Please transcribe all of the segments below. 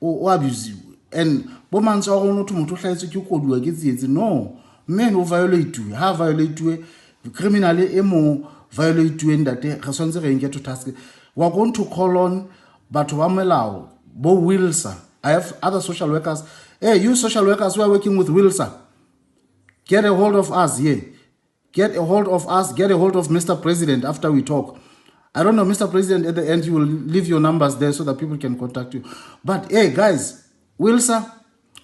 o abusive. And woman sa go no to motho hlaetse ke kodua ke tsietse. No, men o violate you, ha violate you, criminal e mo violate you that re swantse re nke to task. We are going to call on batho ba melao bo Wilsa. I have other social workers. Hey, you social workers who are working with Wilsa, get a hold of us here. Get a hold of us. Get a hold of Mr. President after we talk. I don't know, Mr. President, at the end, you will leave your numbers there so that people can contact you. But hey, guys, Wilsa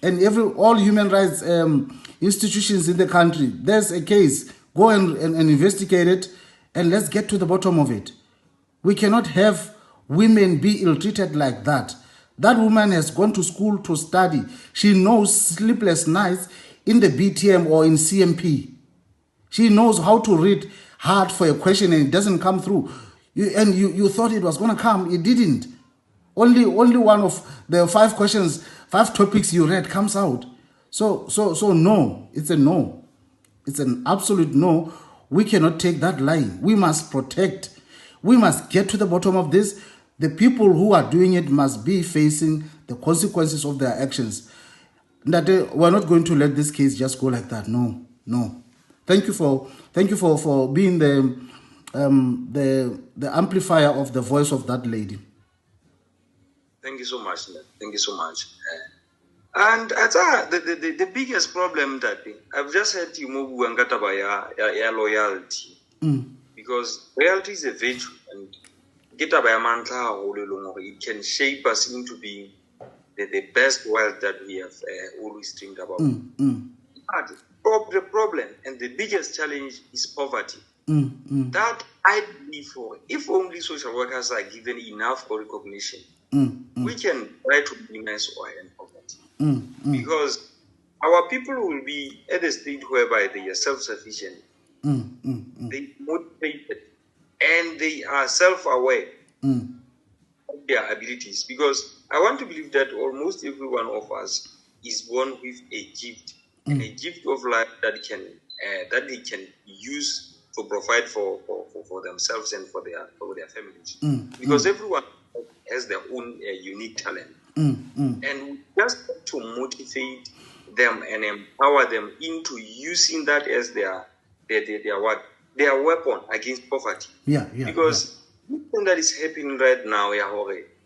and all human rights institutions in the country, there's a case. Go and investigate it, and let's get to the bottom of it. We cannot have women be ill-treated like that. That woman has gone to school to study. She knows sleepless nights in the BTM or in CMP. She knows how to read hard for a question and it doesn't come through. You thought it was going to come. It didn't. Only one of the 5 questions, 5 topics you read comes out. So no. It's a no. It's an absolute no. We cannot take that line. We must protect. We must get to the bottom of this. The people who are doing it must be facing the consequences of their actions. That we're not going to let this case just go like that. No. Thank you for being the amplifier of the voice of that lady. Thank you so much. Thank you so much. And the biggest problem that I've just heard you move about loyalty, because loyalty is a virtue, and it can shape us into being the best world that we have always dreamed about. But the problem and the biggest challenge is poverty. That I believe for, if only social workers are given enough recognition, we can try to minimize or end poverty. Because our people will be at a state whereby they are self-sufficient, they are motivated, and they are self-aware of their abilities. Because I want to believe that almost every one of us is born with a gift, and a gift of life that they can use to provide for themselves and for their families. Because everyone has their own unique talent. And we just have to motivate them and empower them into using that as their weapon against poverty. Because something that is happening right now,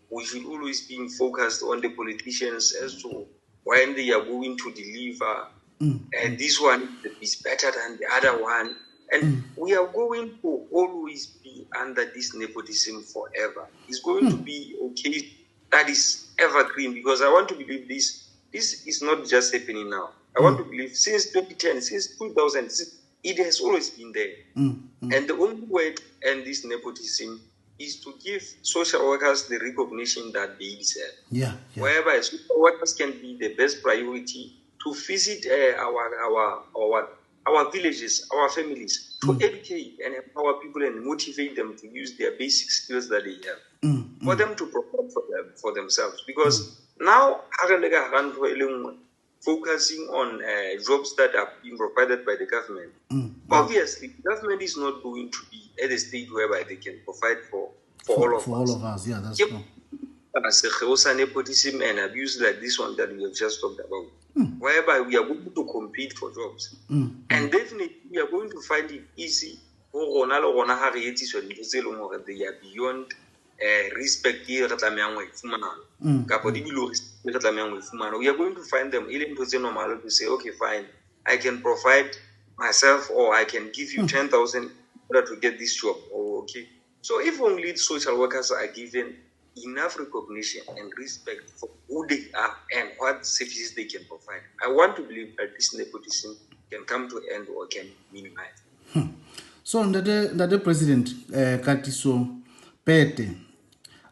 we should always be focused on the politicians as to when they are going to deliver, and this one is better than the other one. And we are going to always be under this nepotism forever. It's going to be a case that is evergreen, because I want to believe this is not just happening now. I want to believe since 2010, since 2000, it has always been there. And the only way to end this nepotism is to give social workers the recognition that they deserve. Whereby social workers can be the best priority to visit our villages, our families, to educate and empower people and motivate them to use their basic skills that they have, for them to provide for themselves. Because now, focusing on jobs that are being provided by the government, obviously, the government is not going to be at a stage whereby they can provide for all of us. Yeah, that's true. Nepotism and abuse like this one that we have just talked about, whereby we are going to compete for jobs. And definitely we are going to find it easy they are beyond respect. We are going to find them to say, okay, fine, I can provide myself, or I can give you 10,000 to get this job. Okay. So if only social workers are given enough recognition and respect for who they are and what services they can provide, I want to believe that this nepotism can come to end or can minimize. So, the President, Katiso Peete,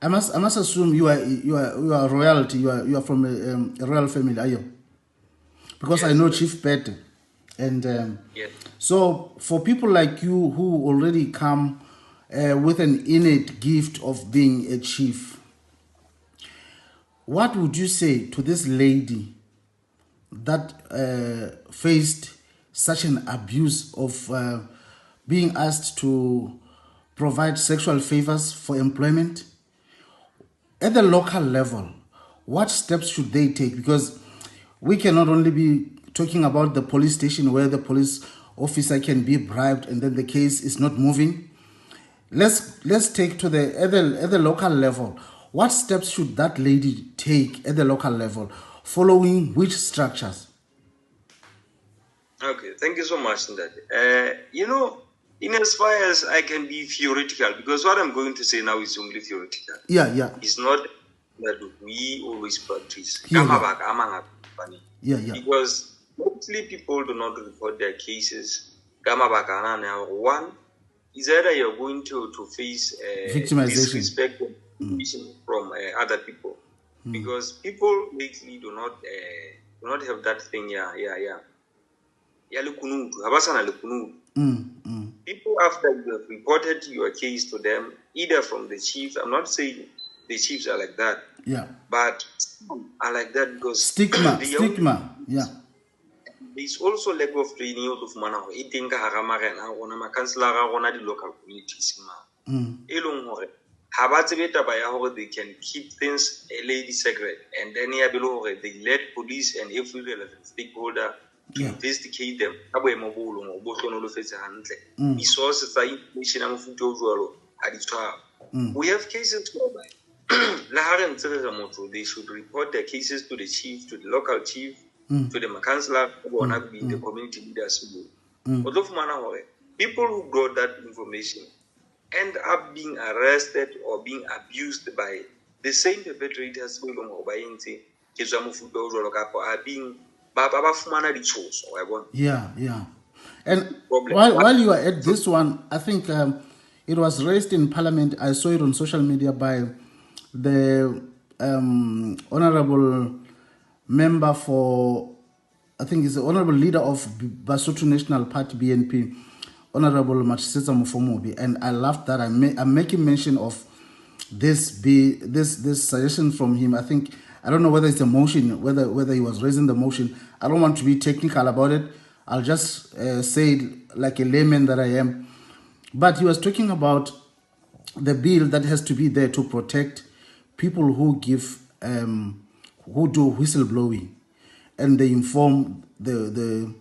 I must assume you are royalty. You are from a royal family, are you? Because yes, I know Chief Peete, and yes. So for people like you who already come with an innate gift of being a chief, what would you say to this lady that faced such an abuse of being asked to provide sexual favors for employment at the local level? what steps should they take? Because we cannot only be talking about the police station where the police officer can be bribed and then the case is not moving. Let's take to the at the local level. What steps should that lady take at the local level, following which structures? Okay, thank you so much, Ndati. In as far as I can be theoretical, because what I'm going to say now is only theoretical. Yeah. It's not that we always practice. Yeah. Because mostly people do not report their cases. One is either you're going to face victimization, disrespect from other people, because people lately do not have that thing. People, after you have reported your case to them, either from the chief, I'm not saying the chiefs are like that, but some are like that because stigma. There's also lack of training of Manaho, eating the local communities. They can keep things a lady secret, and then they let police and every relevant stakeholder to investigate them. Resources are information. We have cases whereby they should report their cases to the chief, to the local chief, to the councillor, or the community leaders. People who brought that information end up being arrested or being abused by the same perpetrators who are being And while you are at this one, I think it was raised in Parliament. I saw it on social media by the honorable member for, I think he's the honorable leader of Basotho National Party, BNP, Honorable Matshisetsa Mofomobi, and I loved that. I'm making mention of this suggestion from him. I don't know whether it's a motion, whether he was raising the motion. I don't want to be technical about it. I'll just say it like a layman that I am. But he was talking about the bill that has to be there to protect people who give, who do whistleblowing, and they inform the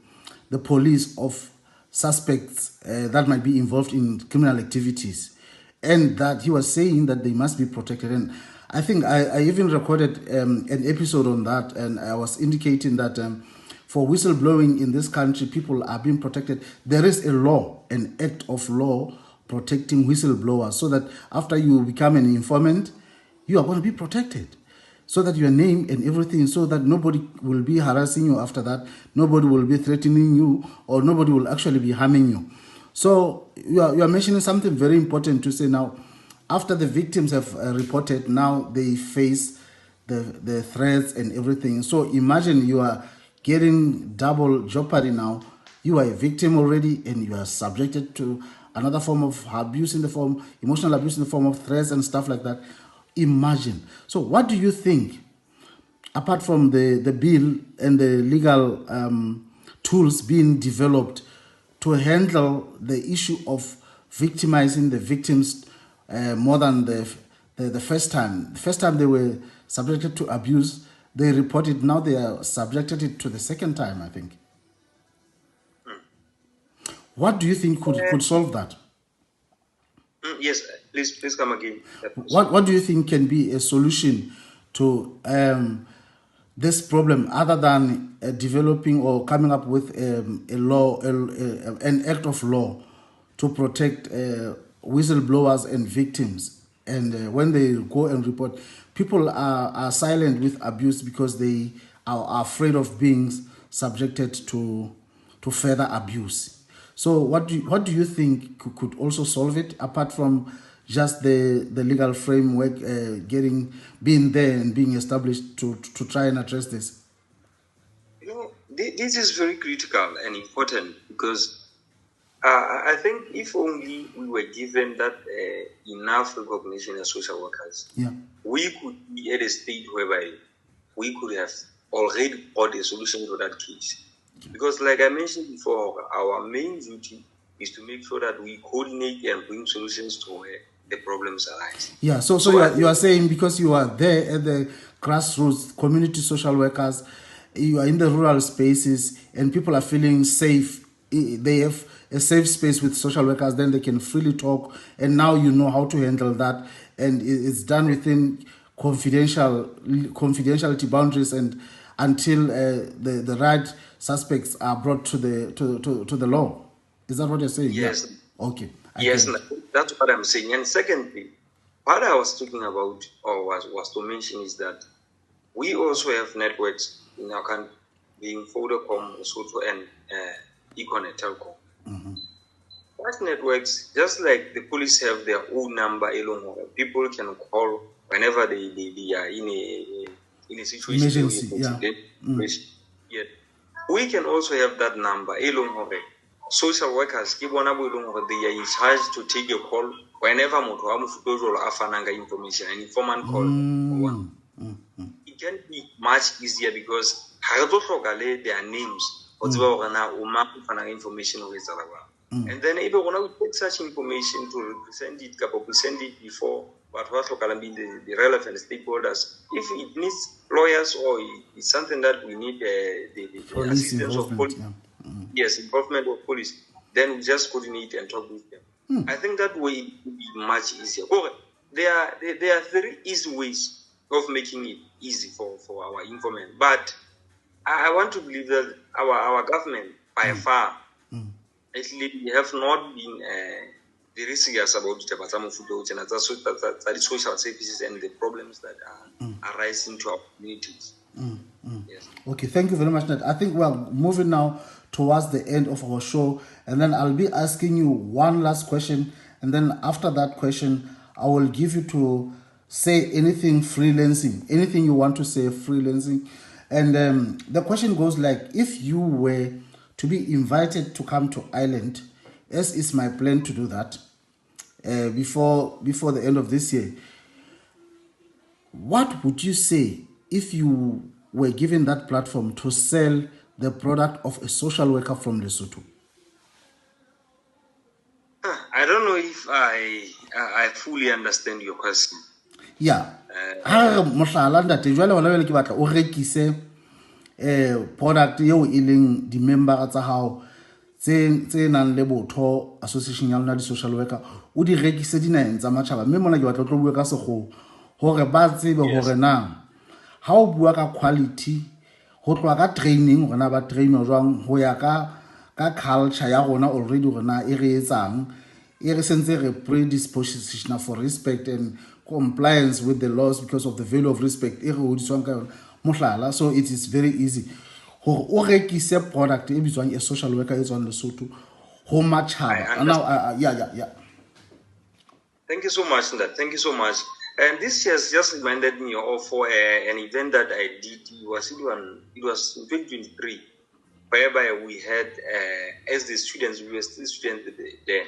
police of suspects that might be involved in criminal activities, and that he was saying that they must be protected. And I think I even recorded an episode on that, and I was indicating that for whistleblowing in this country, people are being protected. There is a law, an act of law protecting whistleblowers, so that after you become an informant, you are going to be protected, so that your name and everything, so that nobody will be harassing you after that, nobody will be threatening you, or nobody will actually be harming you. So you are mentioning something very important to say now. After the victims have reported, now they face the threats and everything. So imagine you are getting double jeopardy now. You are a victim already, and you are subjected to another form of abuse emotional abuse in the form of threats and stuff like that. Imagine. So what do you think, apart from the bill and the legal tools being developed to handle the issue of victimizing the victims more than the first time? The first time they were subjected to abuse, they reported, now they are subjected it to the second time, I think. What do you think could solve that? Yes, please come again. What do you think can be a solution to this problem, other than developing or coming up with a law, an act of law to protect whistleblowers and victims? And when they go and report, people are silent with abuse because they are afraid of being subjected to further abuse. So what do you think could also solve it, apart from just the legal framework being there and being established to try and address this? This is very critical and important, because I think if only we were given that enough recognition as social workers, we could be at a stage whereby we could have already brought a solution to that case. Because like I mentioned before, our main duty is to make sure that we coordinate and bring solutions to the problems arise. Yeah, so you are saying because you are there at the grassroots, community social workers, you are in the rural spaces, and people are feeling safe. They have a safe space with social workers, then they can freely talk, and now you know how to handle that, and it's done within confidentiality boundaries, and until the right suspects are brought to the law. Is that what you're saying? Yes. Yeah. Okay. Yes, that's what I'm saying. And secondly, what I was talking about or was to mention is that we also have networks in our country, being Vodacom, Lesotho, and Econet Telco. Such networks, just like the police have their own number, people can call whenever they are in a situation. Emergency, yeah. Yet, we can also have that number. Social workers, they are in charge to take a call whenever information, an informant call. It can be much easier because their names information. And then if we take such information to represent it, send it before what can be the relevant stakeholders. If it needs lawyers or it's something that we need the assistance of police, yes, involvement of police, then we just coordinate and talk with them. I think that way would be much easier. There are very easy ways of making it easy for our informant, but I want to believe that our government by far actually have not been very serious about the social services and the problems that are arising to our communities. Yes. Okay, thank you very much, Ned. I think we're moving now towards the end of our show, and then I'll be asking you one last question, and then after that question, I will give you to say anything freelancing, anything you want to say freelancing. And the question goes like, if you were to be invited to come to Ireland, as is my plan to do that before the end of this year, what would you say if you were given that platform to sell the product of a social worker from Lesotho? I don't know if I fully understand your question. Yeah. Mohlala ntate jwale hona jwale ke batla o rekise product eo e leng di-member tsa hao tse nang le botho association ya lona di-social worker o di rekise dinaheng tsa matjhaba, mme mona ke batla tlo bua ka sekgowa hore ba tsebe hore na ha o bua ka quality ho tloa ka training hore na ba trainwa jwang ho ya ka culture ya rona already hore na e re etsang e re sentse re predisposition for respect and compliance with the laws because of the value of respect e re hodiswang ka yona mohlala. So it is very easy hore o rekise product e bitswang a social worker e tswang Lesotho ho matjhaba. Now yeah. Thank you so much, Ndat. Thank you so much. And this has just reminded me of an event that I did. It was in 2023, whereby we had, as the students, we were still students there.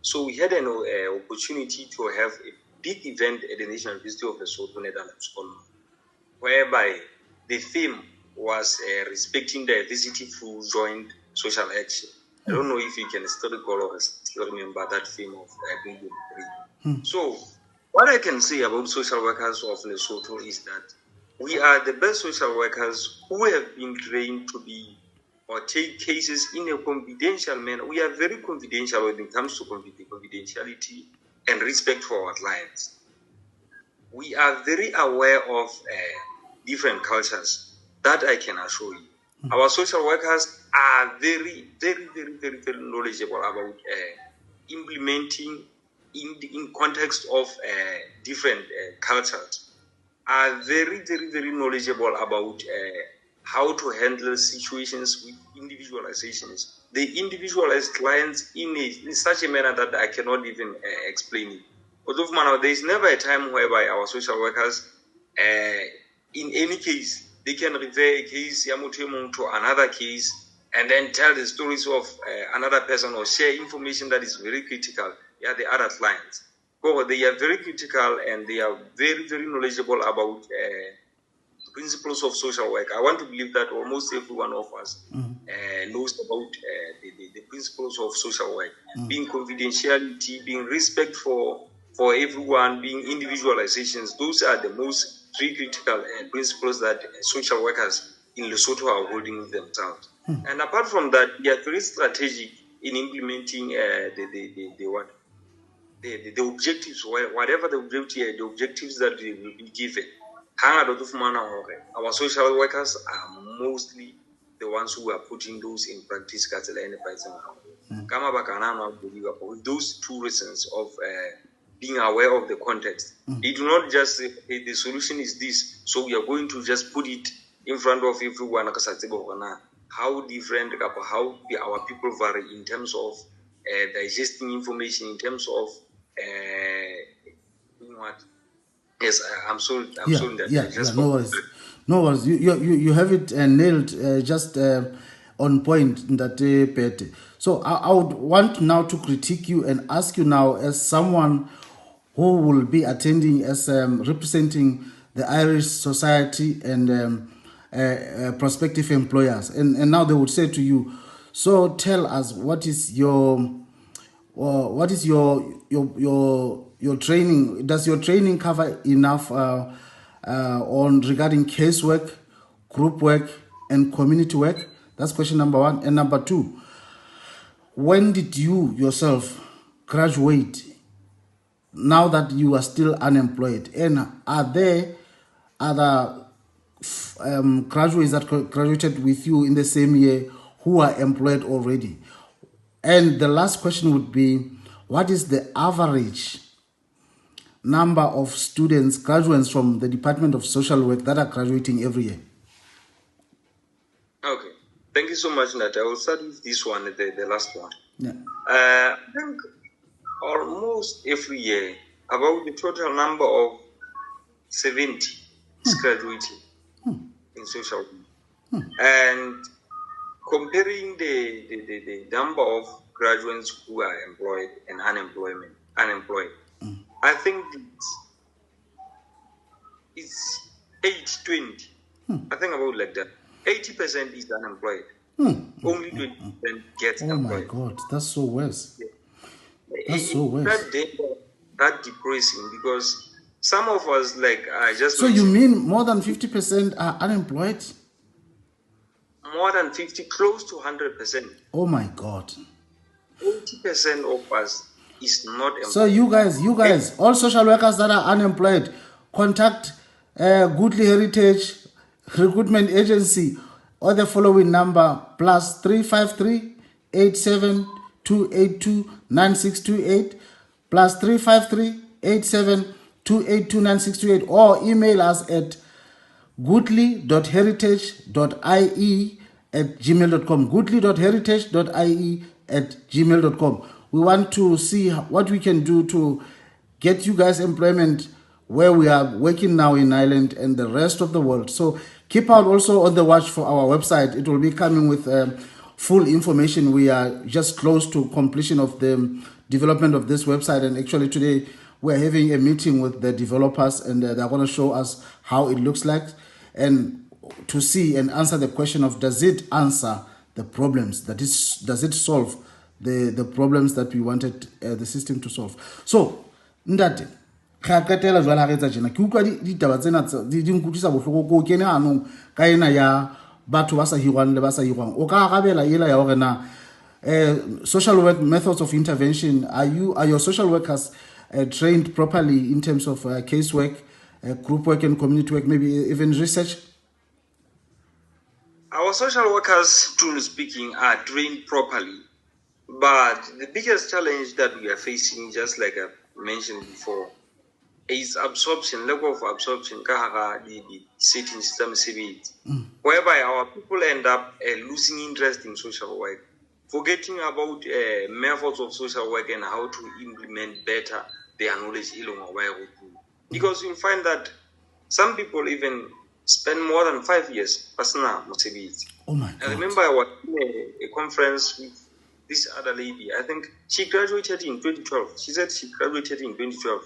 So we had an opportunity to have a big event at the National University of Lesotho, Netherlands, whereby the theme was respecting diversity through joint social action. I don't know if you can still recall or still remember that theme of 2023. So what I can say about social workers of Lesotho is that we are the best social workers who have been trained to be or take cases in a confidential manner. We are very confidential when it comes to confidentiality and respect for our clients. We are very aware of different cultures. That I can assure you. Our social workers are very, very, very, very, very knowledgeable about implementing in context of different cultures. Are very, very, very knowledgeable about how to handle situations with individualizations. They individualize clients in such a manner that I cannot even explain it. Although there is never a time whereby our social workers, in any case, they can refer a case to another case and then tell the stories of another person or share information that is very critical. Yeah, the other clients. They are very critical and they are very, very knowledgeable about principles of social work. I want to believe that almost every one of us knows about the principles of social work, being confidentiality, being respect for for everyone, being individualizations. Those are the most three critical principles that social workers in Lesotho are holding with themselves. And apart from that, they are very strategic in implementing the objectives, whatever the objectives that they will be given. Our social workers are mostly the ones who are putting those in practice. With those two reasons of being aware of the context, they do not just say, hey, the solution is this, so we are going to just put it in front of everyone. How different, how our people vary in terms of digesting information, in terms of what? Yes, I'm sorry. Sorry that no worries. No worries. You have it nailed just on point in that Peete. So I would want now to critique you and ask you now, as someone who will be attending as representing the Irish Society and prospective employers, and now they would say to you, so tell us, what is your training? Does your training cover enough on regarding casework, group work, and community work? That's question number one. And number two, when did you yourself graduate, now that you are still unemployed? And are there other graduates that graduated with you in the same year who are employed already? And the last question would be, what is the average number of students, graduates from the Department of Social Work that are graduating every year? Okay. Thank you so much, Nat. I will start with this one, the last one. Yeah. I think almost every year, about the total number of 70 is graduating in social work. And comparing the number of graduates who are employed and unemployed, I think it's 80-20. I think about like that. 80% is unemployed. Only 20% gets employed. Oh my God, that's so worse. That's so worse. That depressing, because some of us, like I just. So you mean more than 50% are unemployed? More than 50, close to 100%. Oh my God. 80% of us is not employed. So you guys, all social workers that are unemployed, contact Goodly Heritage Recruitment Agency or the following number: +353 87 282 9628, +353 87 282 9628, or email us at goodly.heritage.ie@gmail.com. goodly.heritage.ie@gmail.com. We want to see what we can do to get you guys employment where we are working now in Ireland and the rest of the world. So keep out also on the watch for our website. It will be coming with full information. We are just close to completion of the development of this website, and actually today we're having a meeting with the developers, and they're going to show us how it looks like, and to see and answer the question of, does it answer the problems? Does it solve the problems that we wanted the system to solve? So, Ndate, ka katela jwale ha re etsa jena, ke utlwa ditaba tsena di nkutlisa bohloko ko kene anong ka ena ya batho ba sa hirwang le ba sa hirwang. O ka arabela ela ya hore na social work methods of intervention, are your social workers trained properly in terms of casework, group work and community work, maybe even research? Our social workers, truly speaking, are trained properly. But the biggest challenge that we are facing, just like I mentioned before, is absorption, lack of absorption, the setting system, whereby our people end up losing interest in social work, forgetting about methods of social work and how to implement better their knowledge. Because you find that some people even spend more than 5 years. Oh my God. I remember I was in a conference with this other lady. I think she graduated in 2012. She said she graduated in 2012.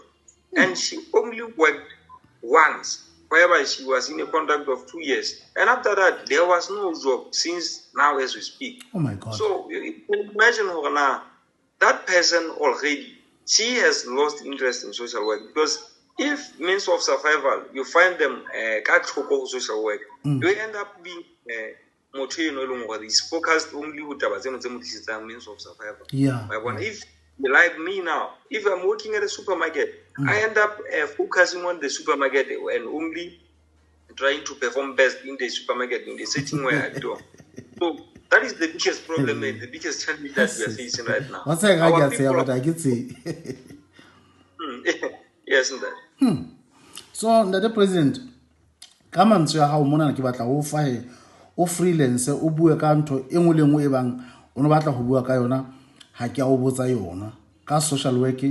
And she only worked once, whereby she was in a contract of 2 years. And after that, there was no job since now as we speak. Oh my God. So you can imagine, that person already she has lost interest in social work because if means of survival, you find them social work, you end up being is focused only with the means of survival. Yeah. If like me now, if I'm working at a supermarket, I end up focusing on the supermarket and only trying to perform best in the supermarket in the setting where I do. So that is the biggest problem and the biggest challenge that we are facing right now. What's that I say about I get say? Yes, that. So the president, come and see how mona ke batla o fa o freelance o bua ka ntho engwe le engwe e bang o no batla go bua ka yona ha ke a o botsa yona ka social work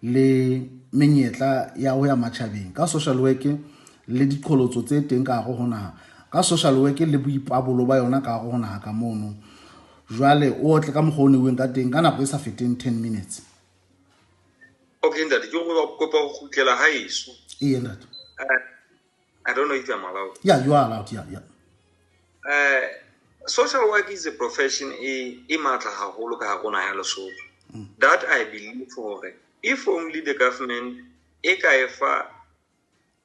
le menyetla ya ho ya matjhabeng ka social work le diqholotso tse teng ka go hona ka social work le boipabolo ba yona ka go hona ka mono jwale o tle ka mogone weng ka teng kana go sa feteng 10 minutes. Okay, that you go go kela haiso. Yeah, that. I don't know if I'm allowed. Yeah, you are allowed. Yeah. Social work is a profession that I believe for. If only the government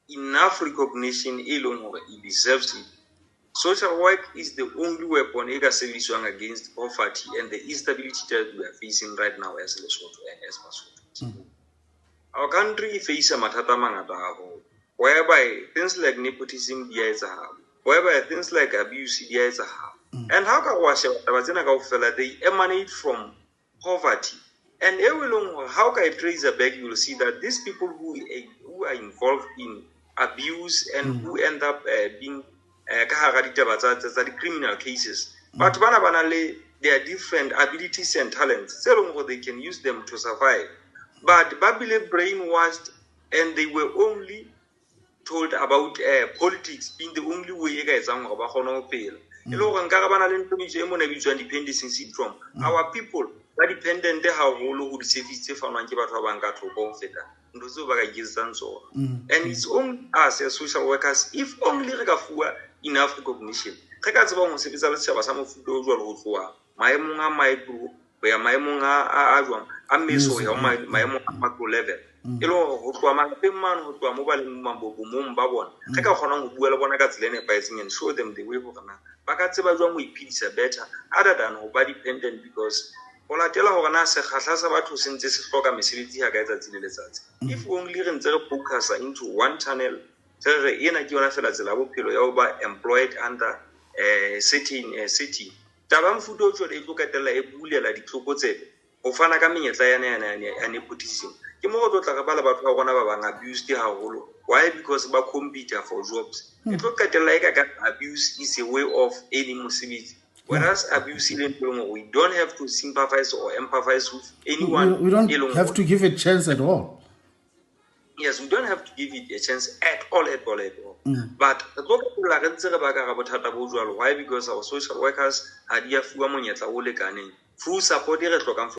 enough recognition it deserves it. Social work is the only weapon service against poverty and the instability that we are facing right now as Lesotho and as Lesotho. Our country faces a matata mangata whereby things like nepotism whereby things like abuse and how can they emanate from poverty. And how can I trace a back? You will see that these people who are involved in abuse and who end up being the criminal cases. But they are different abilities and talents. They can use them to survive. But Babylon brainwashed, and they were only told about politics being the only way guys are dependency syndrome. Our people are dependent how who service and it's only us as social workers, if only enough recognition. Level. And show them the way better other than over dependent because if only focus into one channel, employed under a city. Tabam fudo they look at the bulia like the clocote, Ofana and nepotism. Abuse why? Because about computer for jobs. It look at like abuse is a way of any civility. Whereas abuse we don't have to sympathize or empathize with anyone. We don't have to give it a chance at all. Yes, we don't have to give it a chance at all. But why? Because our social workers are full support